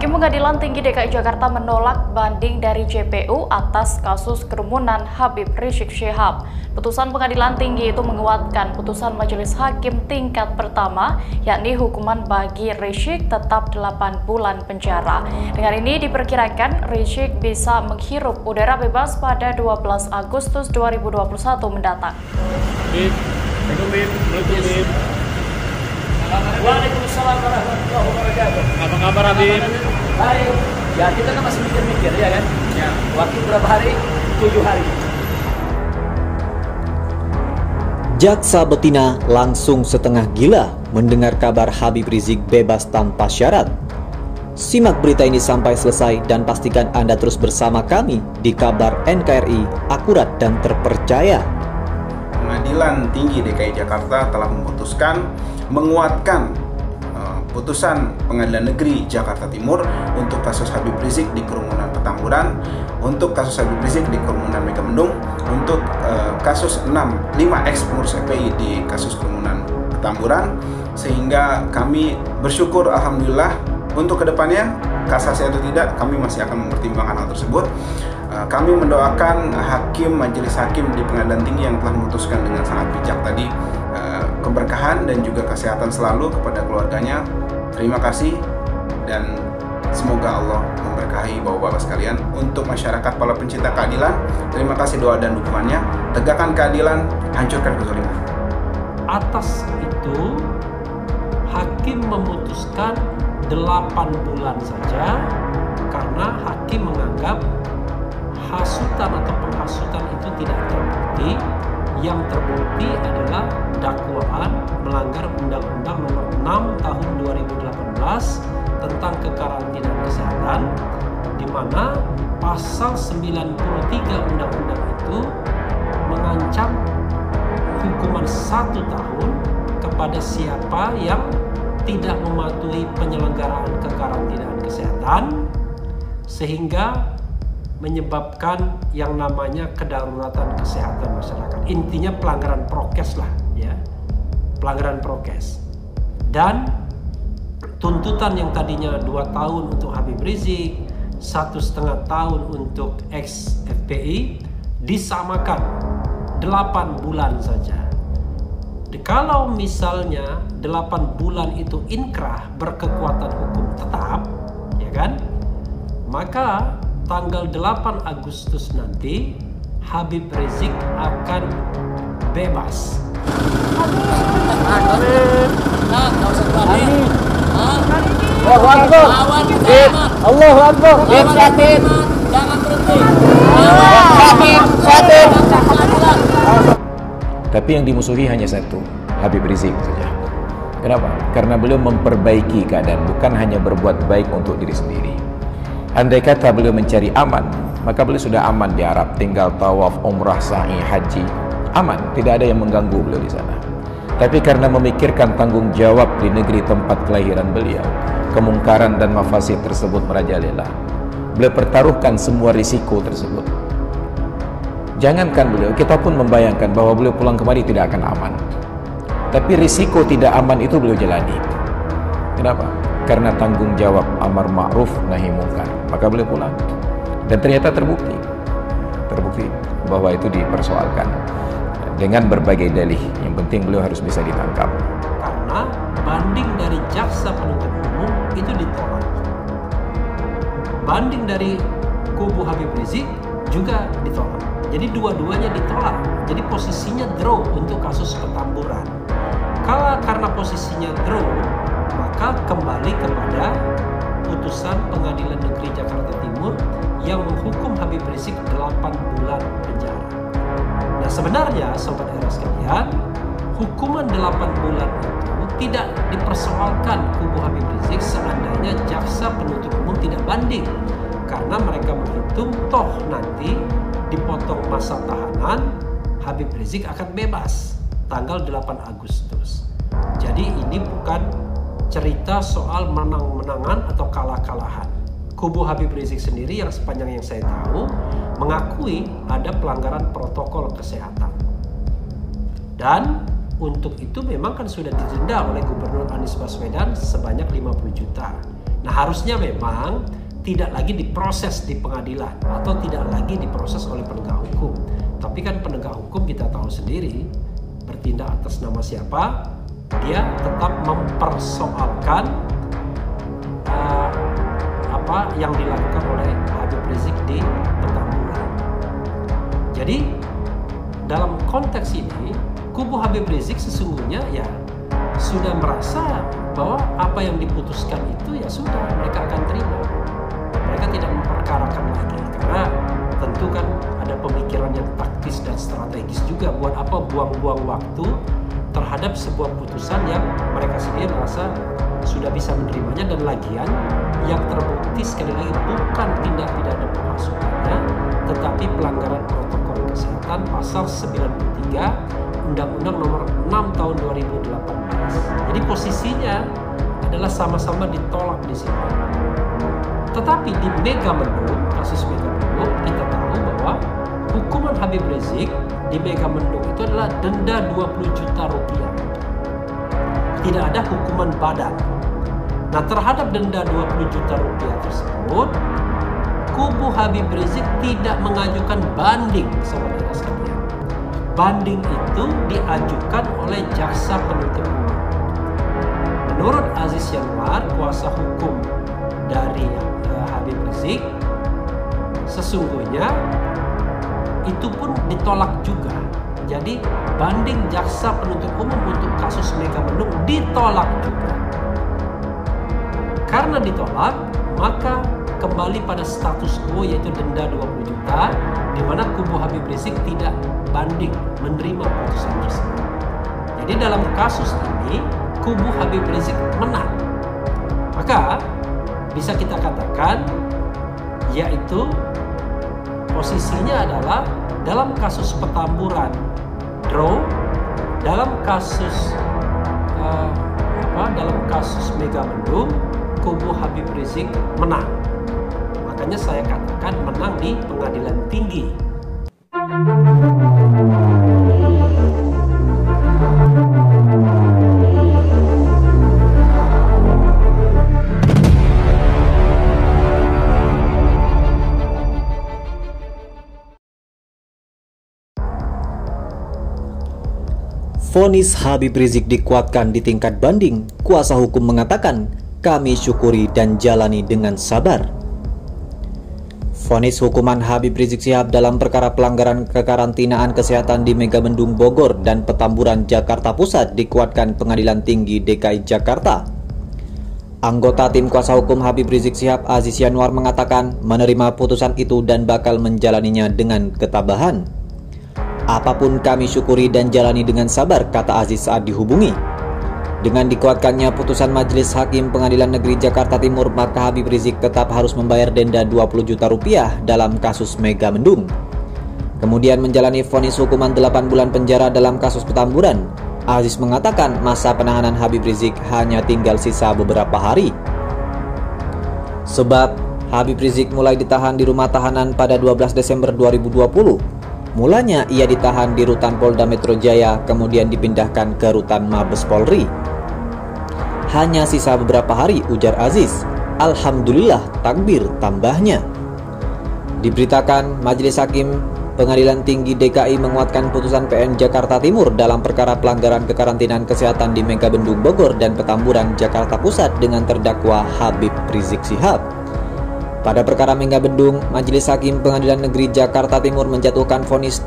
Hakim Pengadilan Tinggi DKI Jakarta menolak banding dari JPU atas kasus kerumunan Habib Rizik Syihab. Putusan Pengadilan Tinggi itu menguatkan putusan Majelis Hakim tingkat pertama, yakni hukuman bagi Rizik tetap 8 bulan penjara. Dengan ini diperkirakan Rizik bisa menghirup udara bebas pada 12 Agustus 2021 mendatang. Waalaikumsalam warahmatullahi wabarakatuh. Apa kabar Habib? Baik. Ya kita kan masih mikir-mikir ya kan? Ya. Waktu berapa hari? 7 hari. Jaksa betina langsung setengah gila mendengar kabar Habib Rizik bebas tanpa syarat. Simak berita ini sampai selesai dan pastikan Anda terus bersama kami di Kabar NKRI, akurat dan terpercaya. Pengadilan Tinggi DKI Jakarta telah memutuskan menguatkan putusan Pengadilan Negeri Jakarta Timur untuk kasus Habib Rizik di kerumunan Petamburan, untuk kasus Habib Rizik di kerumunan Megamendung, untuk kasus 5 ex-pengurus FPI di kasus kerumunan Petamburan, sehingga kami bersyukur alhamdulillah untuk kedepannya kasasi atau tidak kami masih akan mempertimbangkan hal tersebut. Kami mendoakan majelis hakim di Pengadilan Tinggi yang telah memutuskan dengan sangat bijak tadi keberkahan dan juga kesehatan selalu kepada keluarganya. Terima kasih dan semoga Allah memberkahi bapak-bapak sekalian. Untuk masyarakat para pencinta keadilan, terima kasih doa dan dukungannya. Tegakkan keadilan, hancurkan kezaliman. Atas itu hakim memutuskan 8 bulan saja karena hakim menganggap hasutan atau penghasutan itu tidak terbukti. Yang terbukti adalah dakwaan melanggar Undang-Undang Nomor 6 Tahun 2018 tentang kekarantinaan kesehatan, di mana pasal 93 Undang-Undang itu mengancam hukuman 1 tahun kepada siapa yang tidak mematuhi penyelenggaraan kekarantinaan kesehatan sehingga menyebabkan yang namanya kedaruratan kesehatan masyarakat. Intinya pelanggaran prokes lah ya. Pelanggaran prokes. Dan tuntutan yang tadinya 2 tahun untuk Habib Rizik, 1,5 tahun untuk ex FPI disamakan 8 bulan saja. Kalau misalnya 8 bulan itu inkrah berkekuatan hukum tetap, ya kan? Maka tanggal 8 Agustus nanti Habib Rizik akan bebas. Allahu Akbar. Allahu Akbar. Jangan berhenti. Tapi yang dimusuhi hanya satu, Habib Rizik saja. Kenapa? Karena beliau memperbaiki keadaan, bukan hanya berbuat baik untuk diri sendiri. Andai kata beliau mencari aman, maka beliau sudah aman di Arab, tinggal tawaf, umrah, sa'i, haji, aman, tidak ada yang mengganggu beliau di sana. Tapi karena memikirkan tanggung jawab di negeri tempat kelahiran beliau, kemungkaran dan mafasid tersebut merajalela. Beliau pertaruhkan semua risiko tersebut. Jangankan beliau, kita pun membayangkan bahwa beliau pulang kemari tidak akan aman. Tapi risiko tidak aman itu beliau jalani. Kenapa? Karena tanggung jawab amar ma'ruf nahi mungkar, maka beliau pulang. Dan ternyata terbukti bahwa itu dipersoalkan dengan berbagai dalih. Yang penting beliau harus bisa ditangkap. Karena banding dari jaksa penuntut umum itu ditolak. Banding dari kubu Habib Rizik juga ditolak. Jadi dua-duanya ditolak. Jadi posisinya draw untuk kasus Petamburan. Karena posisinya draw, maka kembali kepada putusan Pengadilan Negeri Jakarta Timur yang menghukum Habib Rizik 8 bulan penjara. Nah sebenarnya Sobat Era sekalian, hukuman 8 bulan itu tidak dipersoalkan kubu Habib Rizik seandainya jaksa penuntut umum tidak banding. Karena mereka menghitung toh nanti dipotong masa tahanan, Habib Rizik akan bebas tanggal 8 Agustus. Jadi ini bukan cerita soal menang-menangan atau kalah-kalahan. Kubu Habib Rizik sendiri yang sepanjang yang saya tahu mengakui ada pelanggaran protokol kesehatan. Dan untuk itu memang kan sudah didenda oleh Gubernur Anies Baswedan sebanyak 50 juta. Nah, harusnya memang tidak lagi diproses di pengadilan atau tidak lagi diproses oleh penegak hukum. Tapi kan penegak hukum kita tahu sendiri bertindak atas nama siapa, dia tetap mempersoalkan apa yang dilakukan oleh Habib Rizik di Petamburan. Jadi dalam konteks ini kubu Habib Rizik sesungguhnya ya sudah merasa bahwa apa yang diputuskan itu ya sudah mereka akan terima. Mereka tidak memperkarakan lagi karena tentu kan ada pemikiran yang taktis dan strategis juga. Buat apa buang-buang waktu terhadap sebuah putusan yang mereka sendiri merasa sudah bisa menerimanya, dan lagian yang terbukti sekali lagi bukan tindak pidana penghasutannya tetapi pelanggaran protokol kesehatan pasal 93 Undang-Undang nomor 6 tahun 2018. Jadi posisinya adalah sama-sama ditolak di sini. Tetapi di Megamendung, kasus Megamendung, kita tahu bahwa hukuman Habib Rizik di Megamendung itu adalah denda 20 juta rupiah. Tidak ada hukuman badan. Nah, terhadap denda 20 juta rupiah tersebut, kubu Habib Rizik tidak mengajukan banding, saudara sekalian. Banding itu diajukan oleh jaksa penuntut umum. Menurut Aziz Yanwar, kuasa hukum dari Habib Rizik, sesungguhnya itu pun ditolak juga. Jadi banding jaksa penuntut umum untuk kasus Megamendung ditolak juga. Karena ditolak, maka kembali pada status quo yaitu denda 20 juta, di mana kubu Habib Rizik tidak banding menerima putusan tersebut. Jadi dalam kasus ini kubu Habib Rizik menang. Maka bisa kita katakan yaitu posisinya adalah dalam kasus Petamburan draw, dalam kasus dalam kasus Megamendung kubu Habib Rizik menang. Makanya saya katakan menang di pengadilan tinggi. Vonis Habib Rizik dikuatkan di tingkat banding. Kuasa hukum mengatakan, kami syukuri dan jalani dengan sabar. Vonis hukuman Habib Rizik Syihab dalam perkara pelanggaran kekarantinaan kesehatan di Megamendung Bogor dan Petamburan Jakarta Pusat dikuatkan Pengadilan Tinggi DKI Jakarta. Anggota tim kuasa hukum Habib Rizik Syihab, Aziz Yanwar, mengatakan menerima putusan itu dan bakal menjalaninya dengan ketabahan. Apapun kami syukuri dan jalani dengan sabar, kata Aziz saat dihubungi. Dengan dikuatkannya putusan Majelis Hakim Pengadilan Negeri Jakarta Timur, maka Habib Rizik tetap harus membayar denda 20 juta rupiah dalam kasus Megamendung. Kemudian menjalani vonis hukuman 8 bulan penjara dalam kasus Petamburan. Aziz mengatakan masa penahanan Habib Rizik hanya tinggal sisa beberapa hari. Sebab Habib Rizik mulai ditahan di rumah tahanan pada 12 Desember 2020. Mulanya ia ditahan di Rutan Polda Metro Jaya, kemudian dipindahkan ke Rutan Mabes Polri. Hanya sisa beberapa hari, ujar Aziz. Alhamdulillah, takbir tambahnya. Diberitakan Majelis Hakim Pengadilan Tinggi DKI menguatkan putusan PN Jakarta Timur dalam perkara pelanggaran kekarantinaan kesehatan di Megamendung Bogor dan Petamburan Jakarta Pusat dengan terdakwa Habib Rizik Syihab. Pada perkara Megamendung, Majelis Hakim Pengadilan Negeri Jakarta Timur menjatuhkan vonis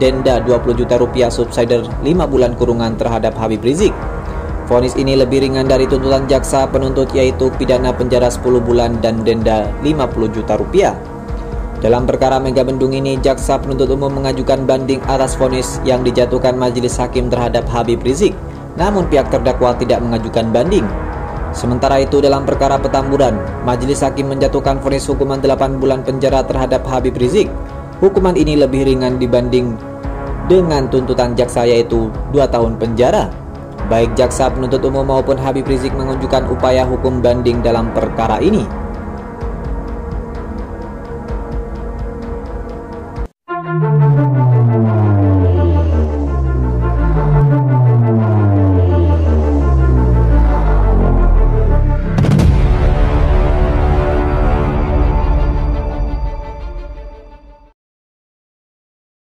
denda 20 juta rupiah subsidiar 5 bulan kurungan terhadap Habib Rizik. Vonis ini lebih ringan dari tuntutan jaksa penuntut, yaitu pidana penjara 10 bulan dan denda 50 juta rupiah. Dalam perkara Megamendung ini, jaksa penuntut umum mengajukan banding atas vonis yang dijatuhkan Majelis Hakim terhadap Habib Rizik, namun pihak terdakwa tidak mengajukan banding. Sementara itu dalam perkara Petamburan, Majelis Hakim menjatuhkan vonis hukuman 8 bulan penjara terhadap Habib Rizik. Hukuman ini lebih ringan dibanding dengan tuntutan jaksa, yaitu 2 tahun penjara. Baik jaksa penuntut umum maupun Habib Rizik mengajukan upaya hukum banding dalam perkara ini.